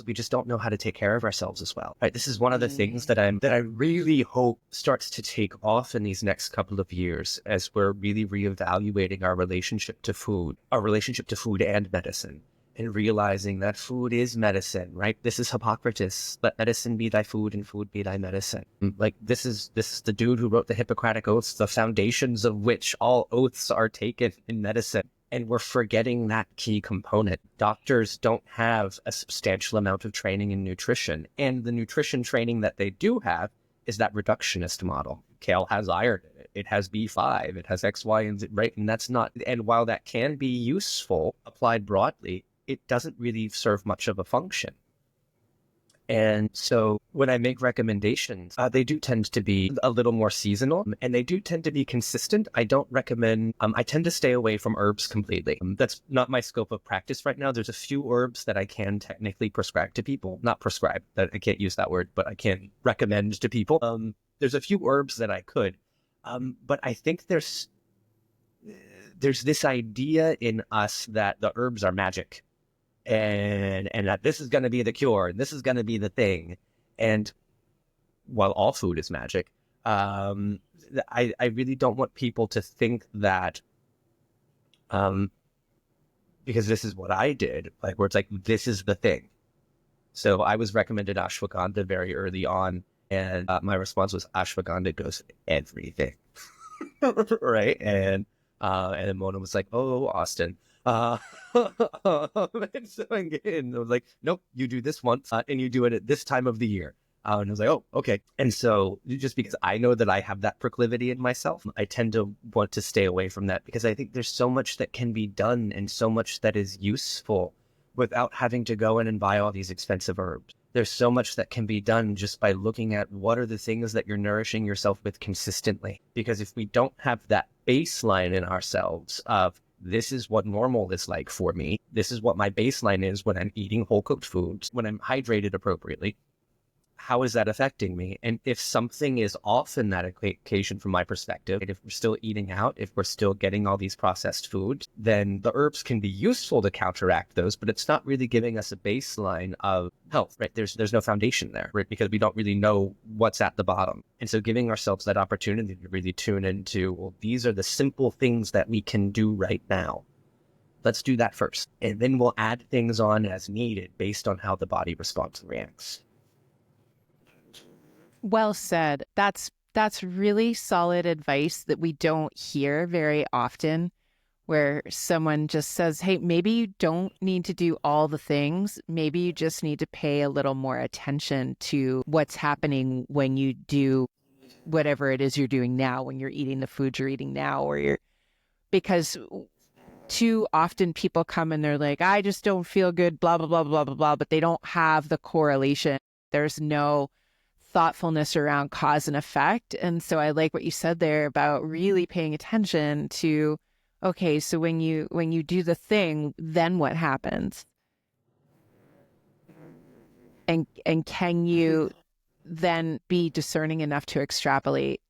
S1: we just don't know how to take care of ourselves as well. Right. This is one of the things that I really hope starts to take off in these next couple of years as we're really reevaluating our relationship to food and medicine, and realizing that food is medicine, right? This is Hippocrates. Let medicine be thy food and food be thy medicine. Like this is the dude who wrote the Hippocratic Oaths, the foundations of which all oaths are taken in medicine. And we're forgetting that key component. Doctors don't have a substantial amount of training in nutrition. And the nutrition training that they do have is that reductionist model. Kale has iron in it. It has B5. It has X, Y, and Z, right? And that's not, and while that can be useful applied broadly, it doesn't really serve much of a function. And so when I make recommendations, they do tend to be a little more seasonal, and they do tend to be consistent. I don't recommend, I tend to stay away from herbs completely. That's not my scope of practice right now. There's a few herbs that I can technically prescribe to people. Not prescribe, that I can't use that word, but I can recommend to people. There's a few herbs that I could, but I think there's this idea in us that the herbs are magic. And that this is going to be the cure, and this is going to be the thing. And while all food is magic, I really don't want people to think that, because this is what I did, like where it's like, this is the thing. So I was recommended ashwagandha very early on, and my response was ashwagandha goes everything, right? And then Mona was like, "Oh, Austin." And so again, I was like, nope, you do this once and you do it at this time of the year. And I was like, oh, okay. And so just because I know that I have that proclivity in myself, I tend to want to stay away from that because I think there's so much that can be done and so much that is useful without having to go in and buy all these expensive herbs. There's so much that can be done just by looking at what are the things that you're nourishing yourself with consistently. Because if we don't have that baseline in ourselves of, this is what normal is like for me. This is what my baseline is when I'm eating whole cooked foods, when I'm hydrated appropriately. How is that affecting me? And if something is off in that occasion from my perspective, if we're still eating out, if we're still getting all these processed foods, then the herbs can be useful to counteract those, but it's not really giving us a baseline of health, right? There's no foundation there, right? Because we don't really know what's at the bottom. And so giving ourselves that opportunity to really tune into, well, these are the simple things that we can do right now. Let's do that first. And then we'll add things on as needed based on how the body responds and reacts.
S2: Well said. That's really solid advice that we don't hear very often, where someone just says, hey, maybe you don't need to do all the things. Maybe you just need to pay a little more attention to what's happening when you do whatever it is you're doing now, when you're eating the food you're eating now, because too often people come and they're like, I just don't feel good, blah, blah, blah, blah, blah, blah, but they don't have the correlation. There's no thoughtfulness around cause and effect. And so I like what you said there about really paying attention to, okay, so when you do the thing, then what happens? And can you then be discerning enough to extrapolate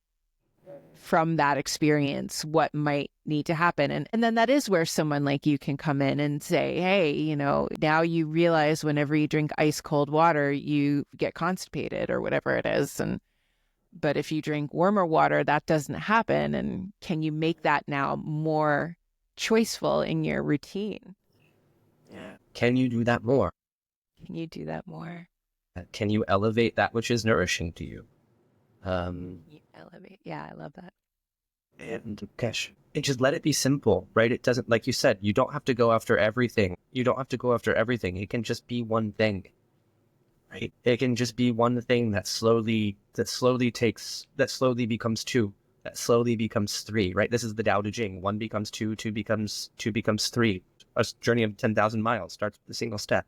S2: from that experience what might need to happen? And then that is where someone like you can come in and say, hey, now you realize whenever you drink ice cold water, you get constipated or whatever it is. But if you drink warmer water, that doesn't happen. And can you make that now more choiceful in your routine?
S1: Yeah. Can you do that more?
S2: Can you do that more?
S1: Can you elevate that which is nourishing to you?
S2: Elevate. Yeah, I love that.
S1: And gosh, and just let it be simple, right? It doesn't, like you said, you don't have to go after everything. You don't have to go after everything. It can just be one thing, right? It can just be one thing that slowly becomes two, that slowly becomes three, right? This is the Tao Te Ching. One becomes two, two becomes three. A journey of 10,000 miles starts with a single step.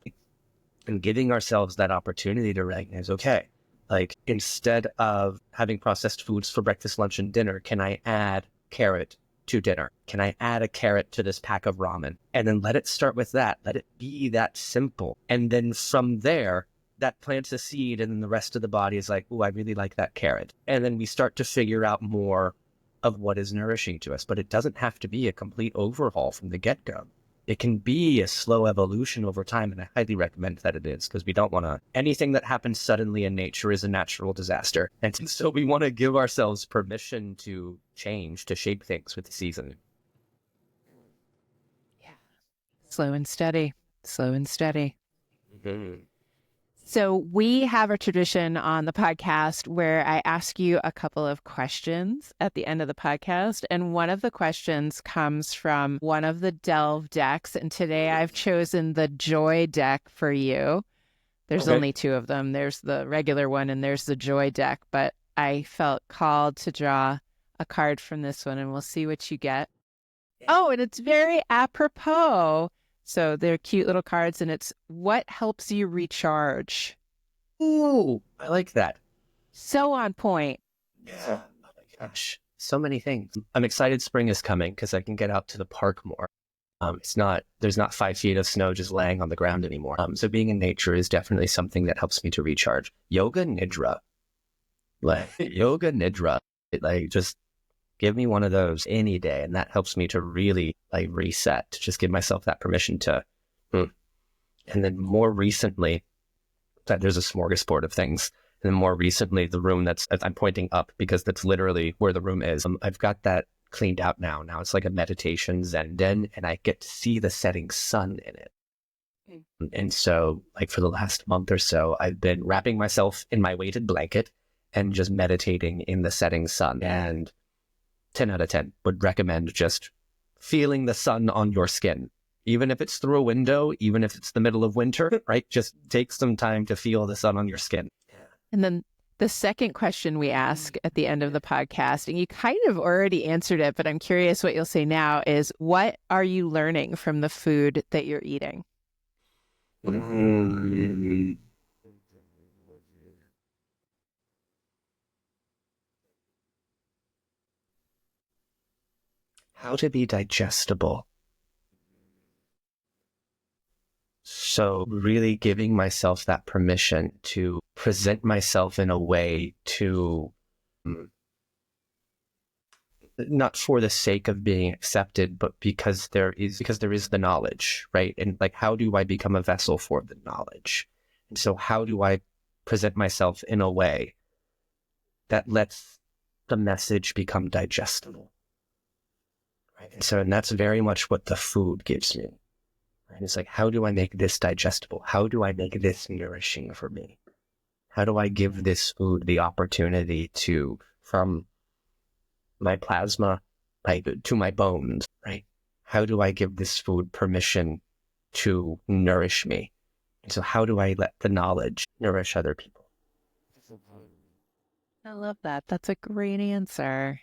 S1: And giving ourselves that opportunity to recognize, okay, like instead of having processed foods for breakfast, lunch, and dinner, can I add carrot to dinner? Can I add a carrot to this pack of ramen? And then let it start with that. Let it be that simple. And then from there, that plants a seed, and then the rest of the body is like, oh, I really like that carrot. And then we start to figure out more of what is nourishing to us. But it doesn't have to be a complete overhaul from the get-go. It can be a slow evolution over time, and I highly recommend that it is, because we don't want to, anything that happens suddenly in nature is a natural disaster. And so we want to give ourselves permission to change, to shape things with the season.
S2: Yeah. Slow and steady. Slow and steady.
S1: Mm-hmm.
S2: So we have a tradition on the podcast where I ask you a couple of questions at the end of the podcast. And one of the questions comes from one of the Delve decks. And today I've chosen the Joy deck for you. There's only two of them. There's the regular one and there's the Joy deck. But I felt called to draw a card from this one, and we'll see what you get. Oh, and it's very apropos. So they're cute little cards, and it's what helps you recharge.
S1: Ooh, I like that.
S2: So on point.
S1: Yeah. Oh my gosh. So many things. I'm excited spring is coming because I can get out to the park more. There's not 5 feet of snow just laying on the ground anymore. So being in nature is definitely something that helps me to recharge. Yoga Nidra. Yoga Nidra. Just give me one of those any day. And that helps me to really reset, to just give myself that permission to. And then more recently, there's a smorgasbord of things. And then more recently, the room I'm pointing up because that's literally where the room is. I've got that cleaned out now. Now it's like a meditation Zen den, and I get to see the setting sun in it. And so for the last month or so, I've been wrapping myself in my weighted blanket and just meditating in the setting sun. And 10 out of 10 would recommend just feeling the sun on your skin, even if it's through a window, even if it's the middle of winter, right? Just take some time to feel the sun on your skin.
S2: And then the second question we ask at the end of the podcast, and you kind of already answered it, but I'm curious what you'll say now, is what are you learning from the food that you're eating?
S1: How to be digestible. So really giving myself that permission to present myself in a way to, not for the sake of being accepted, but because there is the knowledge, right? And how do I become a vessel for the knowledge? And so how do I present myself in a way that lets the message become digestible? Right? And that's very much what the food gives me. Right? It's how do I make this digestible? How do I make this nourishing for me? How do I give this food the opportunity to, from my plasma to my bones, right? How do I give this food permission to nourish me? And so how do I let the knowledge nourish other people?
S2: I love that. That's a great answer.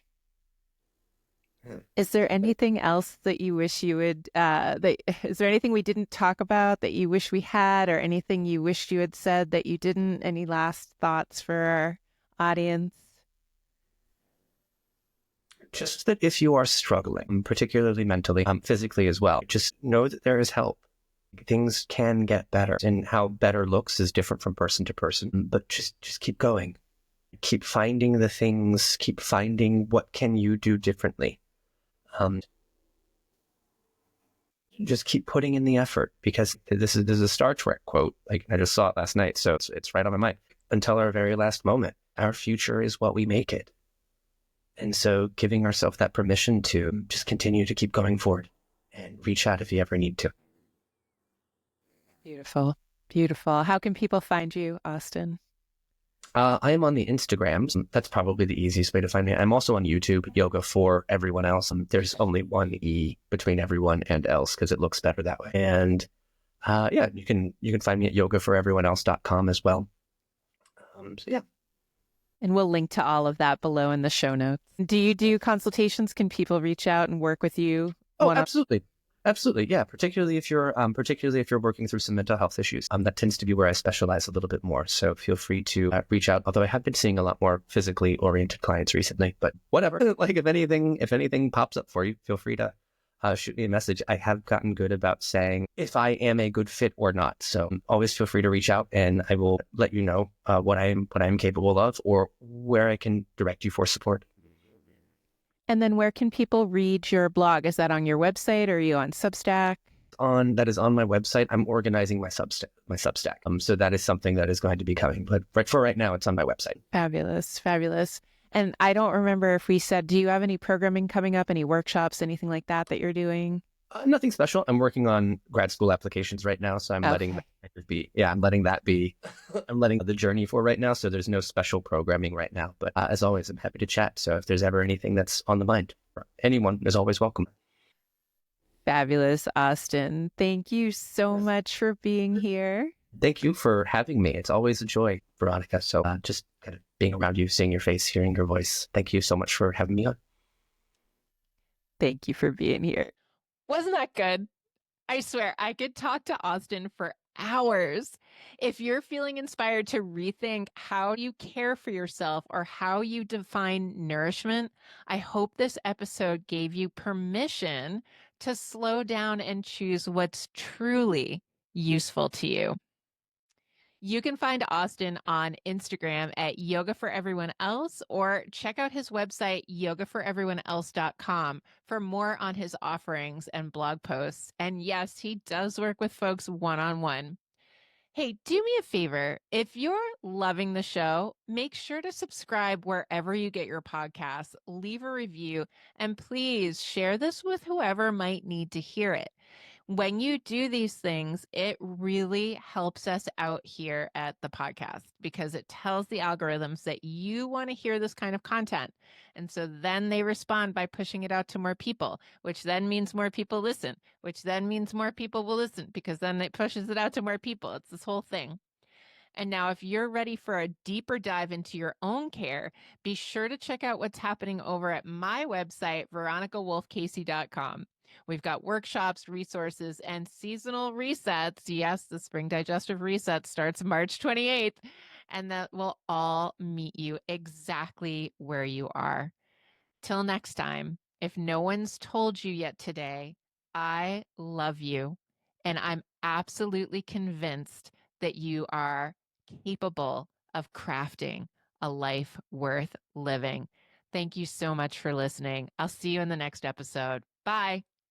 S2: Is there anything else that you wish you would, is there anything we didn't talk about that you wish we had, or anything you wished you had said that you didn't? Any last thoughts for our audience?
S1: Just that if you are struggling, particularly mentally, physically as well, just know that there is help. Things can get better, and how better looks is different from person to person, but just keep going. Keep finding the things, keep finding what can you do differently. Just keep putting in the effort, because this is a Star Trek quote. I just saw it last night, so it's right on my mind. Until our very last moment, our future is what we make it. And so giving ourselves that permission to just continue to keep going forward and reach out if you ever need to.
S2: Beautiful. Beautiful. How can people find you, Austin?
S1: I am on the Instagrams. That's probably the easiest way to find me. I'm also on YouTube, Yoga for Everyone Else. There's only one E between everyone and else because it looks better that way. And you can find me at yogaforeveryone.else.com as well. So yeah.
S2: And we'll link to all of that below in the show notes. Do you do consultations? Can people reach out and work with you?
S1: Oh, absolutely. Absolutely. Yeah. Particularly if you're working through some mental health issues. That tends to be where I specialize a little bit more. So feel free to reach out. Although I have been seeing a lot more physically oriented clients recently, but whatever. If anything pops up for you, feel free to shoot me a message. I have gotten good about saying if I am a good fit or not. So always feel free to reach out, and I will let you know what I am capable of, or where I can direct you for support.
S2: And then where can people read your blog? Is that on your website, or are you on Substack?
S1: That is on my website. I'm organizing my Substack. So that is something that is going to be coming. But for right now, it's on my website.
S2: Fabulous. Fabulous. And I don't remember if we said, do you have any programming coming up, any workshops, anything like that you're doing?
S1: Nothing special. I'm working on grad school applications right now, so I'm letting that kind of be. Yeah, I'm letting that be. I'm letting the journey for right now. So there's no special programming right now. But as always, I'm happy to chat. So if there's ever anything that's on the mind, anyone is always welcome.
S2: Fabulous, Austin. Thank you so much for being here.
S1: Thank you for having me. It's always a joy, Veronica. So just kind of being around you, seeing your face, hearing your voice. Thank you so much for having me on.
S2: Thank you for being here. Wasn't that good? I swear, I could talk to Austin for hours. If you're feeling inspired to rethink how you care for yourself or how you define nourishment, I hope this episode gave you permission to slow down and choose what's truly useful to you. You can find Austin on Instagram at Yoga for Everyone Else, or check out his website, yogaforeveryone.else.com, for more on his offerings and blog posts. And yes, he does work with folks one-on-one. Hey, do me a favor. If you're loving the show, make sure to subscribe wherever you get your podcasts, leave a review, and please share this with whoever might need to hear it. When you do these things, it really helps us out here at the podcast because it tells the algorithms that you want to hear this kind of content. And so then they respond by pushing it out to more people, which then means more people listen, which then means more people will listen because then it pushes it out to more people. It's this whole thing. And now, if you're ready for a deeper dive into your own care, be sure to check out what's happening over at my website, veronicawolff-casey.com. We've got workshops, resources, and seasonal resets. Yes, the spring digestive reset starts March 28th, and that will all meet you exactly where you are. Till next time, if no one's told you yet today, I love you, and I'm absolutely convinced that you are capable of crafting a life worth living. Thank you so much for listening. I'll see you in the next episode. Bye.